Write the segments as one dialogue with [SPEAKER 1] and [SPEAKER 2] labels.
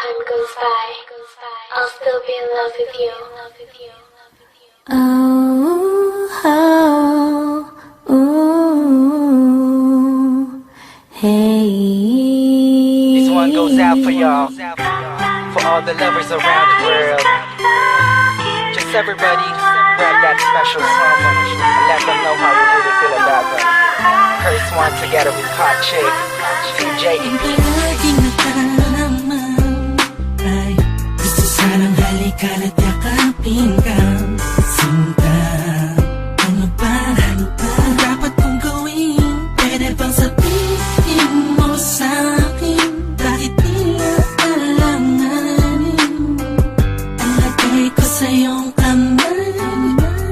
[SPEAKER 1] time goes by, I'll still be in love with you.
[SPEAKER 2] Oh, oh, ooh, hey.
[SPEAKER 3] This one goes out for y'all, for all the lovers around the world. Just everybody, grab that special someone and let them know how you really feel about them. Curse one together with Hot Chick, TJ and P.
[SPEAKER 4] Palagi naman ay gusto sanang halikan at yakapin ka. Sinta, ano ba ang dapat kong gawin? Pwede bang sabihin mo sa'kin? Bakit nila alanganin? Ang lagay ko sa iyong kamay,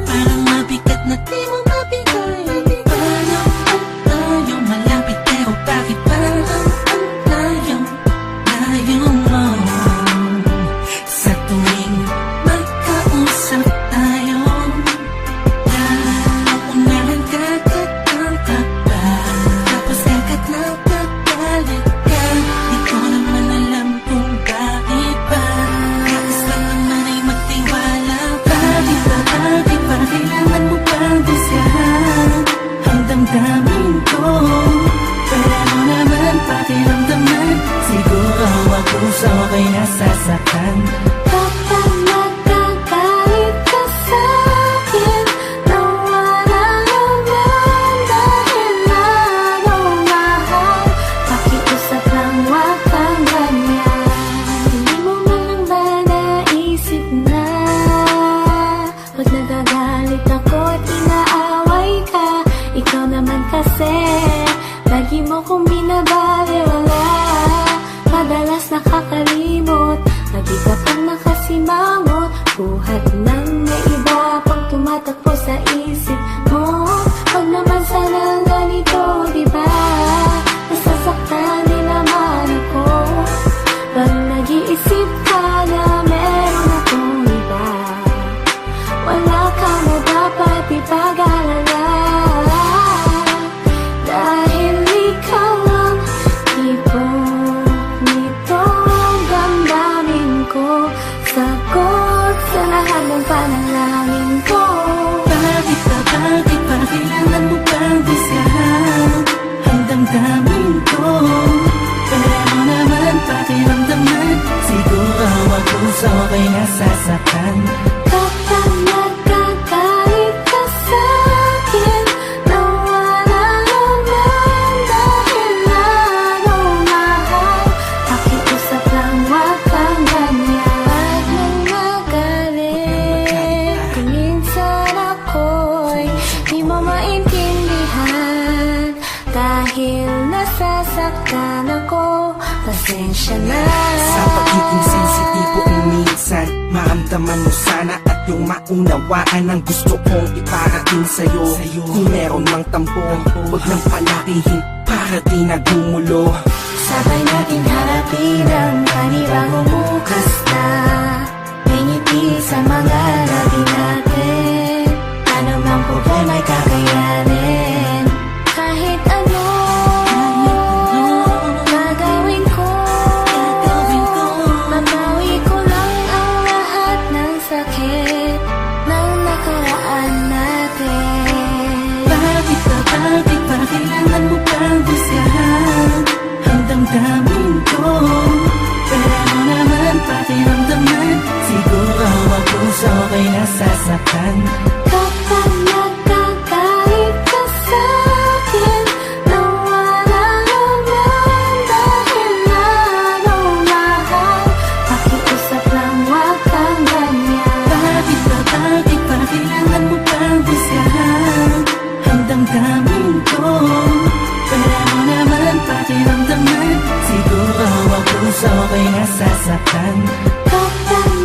[SPEAKER 4] parang mabigat na di mo mabigay. Paano ang tayo malapit pero bakit parang ang layo mo? Sa tuwing magkausap tayo, naunahan kagad ang kaba, tapos agad na pagkalit ka. Di ko naman alam kung bakit ba, kakas lang naman ay magtiwala ka. Bakit ba kailangan mo pang disyahan ang damdamin ko? Pwede mo naman pakiramdaman, siguro ako sa okay na sasaktan.
[SPEAKER 2] Kapag nagkagalit ka sa'kin, nawala naman dahil lalong mahal. Pakiusap lang, wag kang ganyan. Hindi mo man lang ba naisip na pag nagagalit ako at inaaway ka, ikaw naman kasi lagi mo kong binabaliwala. Madalas nakakalimot, lagi ka pang nakasimangot, buhat ng may iba pang tumatakbo sa isip mo. Huwag naman sana ganito, diba? Nasasaktan din naman ako pag nag-iisip ka na meron akong iba. Wala ka na dapat ipag-alala, dahil ikaw ang tipong nitong damdamin ko, sagot sa lahat ng panalangin ko.
[SPEAKER 4] Bakit ba kailangan mo pang disyahan ang damdamin ko? Pwede mo naman pakiramdaman, siguro ako sa okay na sasaktan.
[SPEAKER 2] Kapag nagkagalit ka sa'kin, nawala naman dahil lalong mahal. Pakiusap lang, wag kang ganyan. Pag nang magalit, kung minsan ako'y di mo maintindihan, dahil nasasaktan ako, pasensya na.
[SPEAKER 4] Sa pagiging sensitibo minsan, maramdaman mo sana at yung maunawaan ang gusto kong iparating sa'yo. Kung meron mang tampo, huwag nang palakihin para di nagumulo.
[SPEAKER 2] Sabay natin harapin ang panibagong bukas na may ngiti sa mga labi natin. Ano mang problema'y kakayanin, kahit ano gagawin ko. Mabawi ko lang ang lahat ng sakit ng nakaraan natin.
[SPEAKER 4] Bakit ba kailangan mo pang disyahan ang damdamin ko? Pwede mo naman pakiramdaman, siguro ako sa okay na sasaktan.
[SPEAKER 2] Kapag nagkagalit ka sa'kin, nawala naman dahil lalong mahal. Pakiusap lang, wag kang ganyan.
[SPEAKER 4] Bakit ba kailangan mo pang disyahan ang damdamin ko? Pwede mo naman pakiramdaman, siguro ako sa okay na sasaktan.
[SPEAKER 2] Kapag